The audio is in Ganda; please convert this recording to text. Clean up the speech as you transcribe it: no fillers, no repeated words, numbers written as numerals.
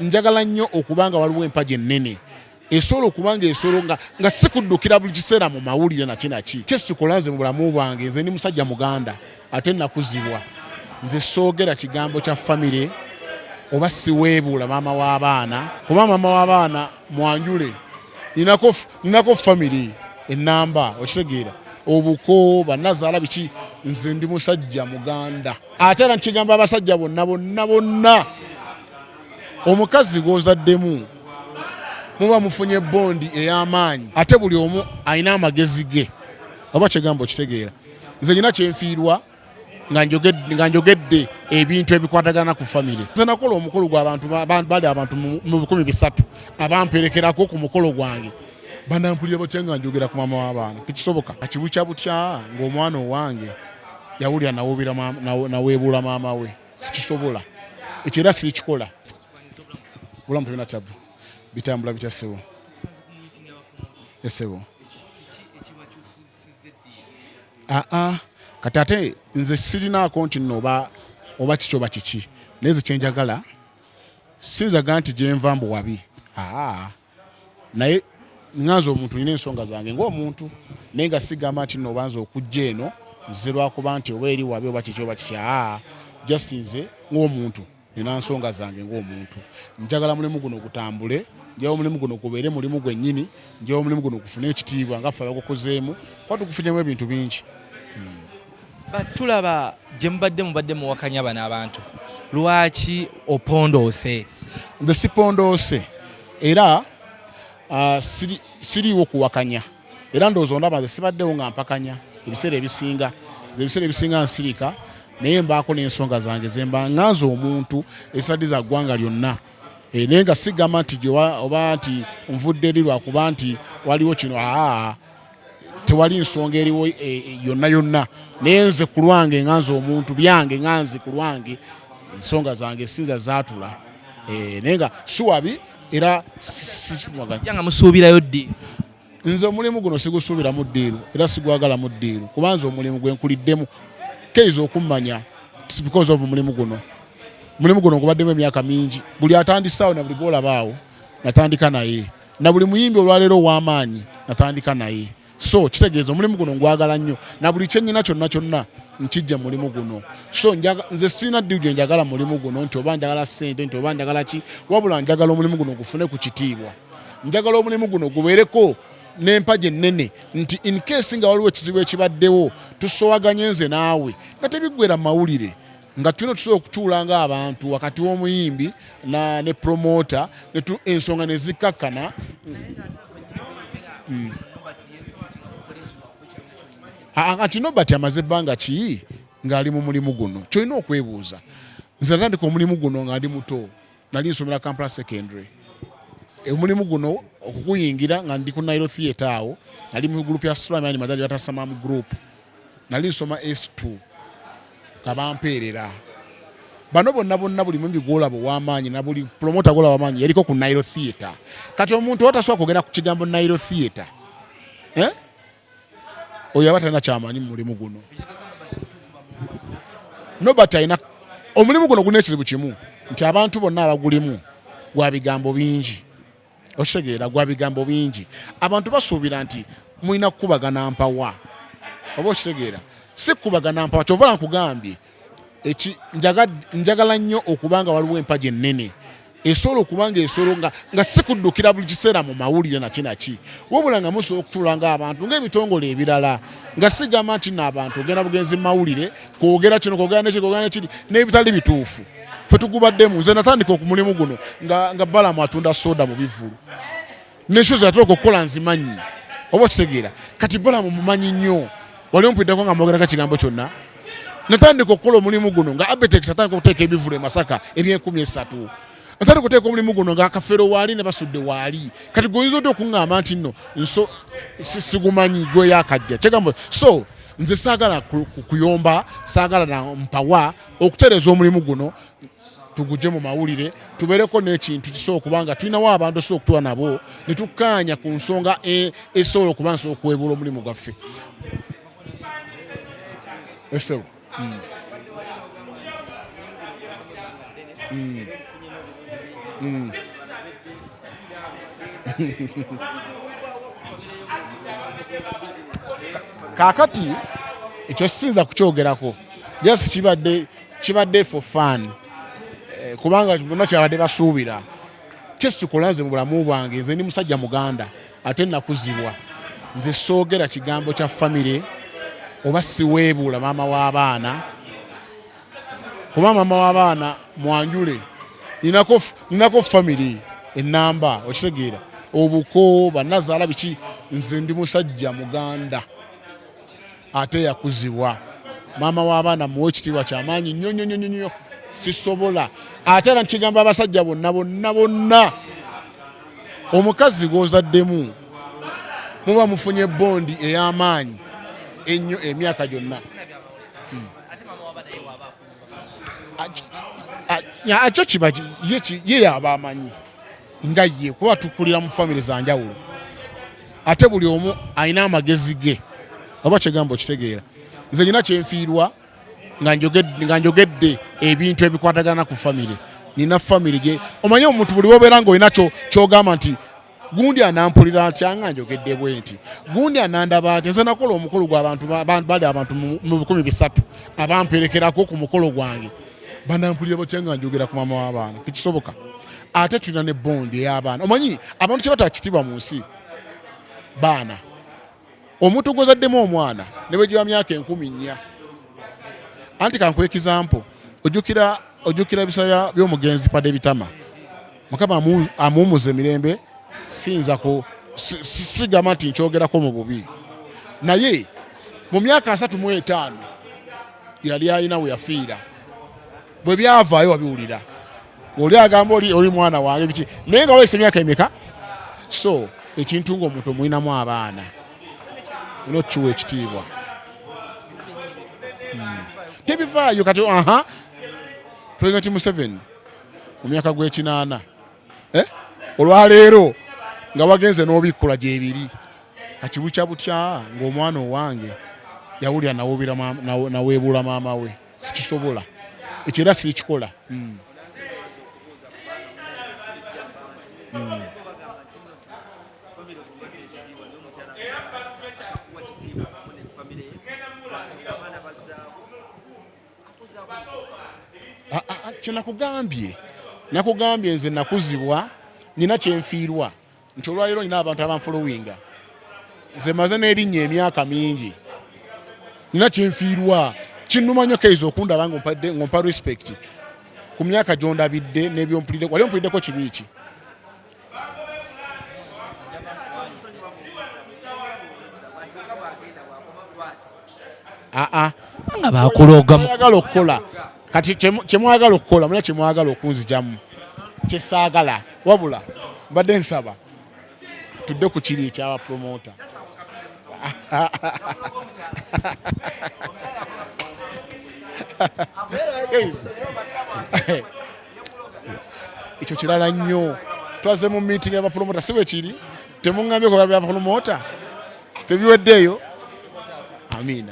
Njagala nnyo okubanga waliwo empaji ennene esobola okubanga esolo nga sikuddukira buli kiseera mu mawulire nakinaki kyesikola nze mu bulamu bwange nze ndi musajja muganda ate nakuzibwa nze soogera kigambo kya famire oba siweebuula maama w'abaana kuba maama w'abaana mwanjule ninako famire ennamba okitegeera obuko bannazaala biki nze ndi musajja muganda ate era nkigamba abasajja bonna omukazi gwozaddemu muba mufunye bondi ey'amaanyi ate buli omu alina amagezi ge oba kigambo kitegeera nze nyina kyenfiirwa nga njogedde ebintu ebikwatagana ku famire nze nakola omukolo gw'abantu bali abantu mu 300 abamperekerako ku mukolo gwange banampulira batya nga njogera ku maama w'abaana tekisoboka akibukya butya ng'omwana owange yawulira naweebuula maama we sikisobola ekyo era sirikikola bulamu tolina kyabu bitambula bitya ssebo essebo kati ate nze sirinaako nti nno oba kiki oba kiki naye ze kyenjagala sinzaga nti gyenva mbu wabi naye nganze omuntu nina ensonga zange ng'omuntu naye nga sigamba nti nno obanza okujja eno nze lwakuba nti oba eri wabi oba kiki oba kiki just nze ng'omuntu nina nsonga zange ng'omuntu njagala mulimu guno gutambule njagala omulimu guno gubeere mulimu gwennyini njagala omulimu guno gufune ekitiibwa nga ffe abagukozeemu kuba tugufunyeemu ebintu bingi. Tulaba gye mubadde muwakanya bano abantu lwaki opondoose? Nze sipondoose era siriiwo kuwakanya era ndowooza ndaba nze sibaddewo nga mpakanya ebiseera ebisinga nsirika naye mbaako n'ensonga zange zemba nganze omuntu esaddiza ggwanga lyonna naye nga sigamba nti oba nti nvudde eri lwakuba nti waliwo kino tewali nsonga eriwo yonna naye nze ku lwange nganze omuntu byange nganze ku lwange ensonga zange sinza zaatula naye nga si wabi era sikifumaganya nga musuubirayo ddi nze omulimu guno sigusuubiramu ddiiru era sigwagalamu ddiiru kubanza omulimu gwenkuliddemu keiza okummanya because of mulimu guno gubaddemu emyaka mingi buli atandisaawo na buli gwolabaawo natandika naye na buli muyimbi olwaleero ow'amaanyi natandika naye so kitegeeza omulimu guno ngwagala nnyo na buli kyennyina kyonna nkijja mulimu guno so nze sirina ddiiru gye njagala mulimu guno nti oba njagala ssente nti oba njagala ki wabula njagala omulimu guno gufune ku kitiibwa njagala omulimu guno gubeereko n'empaji ennene nti in case nga waliwo ekizibu ekibaddewo tusowaganye nze naawe nga tebiggwera mu mawulire nga tulina tusobola okutuula ng'abantu wakati w'omuyimbi ne promota ensonga ne zikkakkana. Anti Nobert amaze ebbanga ki ng'ali mu mulimu guno kyolina okwebuuza nze natandika omulimu guno nga ndi muto nali nsomera Kampala secondary omulimu guno okukuyingira nga ndi ku Nairo Theatre awo nali mu group ya Suleiman Madali Batasamamu group nali nsoma S2 kabampeerera bano bonna buli mumbi gwolaba ow'amaanyi na buli promoter gwolaba w'amaanyi yaliko ku Nairo Theatre kati omuntu watasobola kwogera ku kigambo Nairo Theatre oyo aba talina kyamanyi mu mulimu guno. Nobert alina omulimu guno gulina ekizibu kimu nti abantu bonna abagulimu gwa bigambo bingi okitegeera gwa bigambo bingi abantu basuubira nti mulina kukubagana mpawa oba okitegeera si kukubagana mpawa kyova nkugambye njagala nnyo okubanga waliwo empaji ennene esobola okubanga esolo nga sikuddukira buli kiseera mu mawulire nakinaki wabula nga musobola okutuula ng'abantu ng'ebitongole ebirala nga sigamba nti n'abantu ogenda bugenzi mu mawulire kwogera kino kwogera nekiri n'ebitali bituufu ffe tugubaddemu nze natandika okumulimu guno nga balamu atunda soda mu bivulu neshozi yatoloka okukola nzimanyi oba okitegeera kati balamu mumanyi nnyo wali ompuddeko nga mwogerako kigambo kyonna natandika okukola omulimu guno nga Abetex atandika okuteeka ebivulu e Masaka eby'13 natandika okuteeka omulimu guno nga akafeero waali ne basudde waali kati goyinza otya okuŋŋamba nti nno sigumanyi gwe yakajja kyegambo so nze saagala kuyomba saagala na mpawa okutereeza omulimu guno tuguje mu mawulire tubeereko n'ekintu kisobola okubanga tulinawo abantu osobola okutuwa nabo ne tukkaanya ku nsonga esobola okuba nsobola okuweebuula omulimu gwaffe. Kakati ekyo sisinza kukyogerako just kibadde for fun kubanga bonna kyabadde basuubira kyesikola nze mu bulamu bwange nze ndi musajja muganda ate nakuzibwa nze soogera kigambo kya famire oba siweebuula maama w'abaana kuba maama w'abaana mwanjule ninako famire enamba okitegeera obuko bannazaala biki nze ndi musajja muganda ate yakuzibwa maama w'abaana muwe ekitiibwa kyamaanyi nnyo sisobola ate era nkigamba abasajja bonna omukazi gwozaddemu muba mufunye bondi ey'amaanyi ennyo emyaka gyonna akyo kiba ye yaba amanyi nga ye kuba tukulira mu famire za njawulo ate buli omu alina amagezi ge oba kigambo kitegeera nze nyina kyenfiirwa nga njogedde ebintu ebikwatagana ku famire nina famire ge omanye omuntu buli wobeera ng'olina kyogamba nti gundi anampulira atya nga njogedde bwe nti gundi anandaba ati nze nakola omukolo gw'abantu bali abantu mu 300 abamperekerako ku mukolo gwange banampulira batya nga njogera ku maama w'abaana tekisoboka ate tulina ne bondi ey'abaana omanyi abantu kye bataba kitiibwa mu nsi baana omuntu gwozaddemu omwana ne bwe giba myaka 10 anti kankuwa ekizampo ojjukira ebisaya by'omugenzi padde bitama mukama amuwumuza emirembe sigamba nti nkyogerako mu bubi naye mu myaka 35 yali alina we yafiira bwe byavaayo wabiwulira oli agamba oli mwana wange biki naye nga wayise emyaka emeka so ekintu ng'omuntu omulinamu abaana olina okukiwa ekitiibwa tebivaayo kati President Museveni mu myaka gw'ekinaana olwaleero nga wagenze n'obikkula gyebiri kati bukya butya ng'omwana owange yawulira naweebuula maama we sikisobola ekyo era sikikola nakugambye nze nakuzibwa nina kyenfiirwa nti olwaleero nina abantu abanfolowinga nze maze n'erinnya emyaka mingi nina kyenfiirwa kinnuma nnyo keizo okundaba ng'ompa respect ku myaka gy'ondabidde n'ebyompulidde wali ompuliddeko kibi ki nga bakuloga mwagala okukola kati kyemwagala okukola mulina kyemwagala okunzijamu kyesaagala wabula mbadde nsaba tudde ku kiri ekyabapromota ekyo kirala nnyo twaze mu meeting y'abapromota si bwe kiri temuŋŋambye ko byabapromota tebiweddeeyo amiina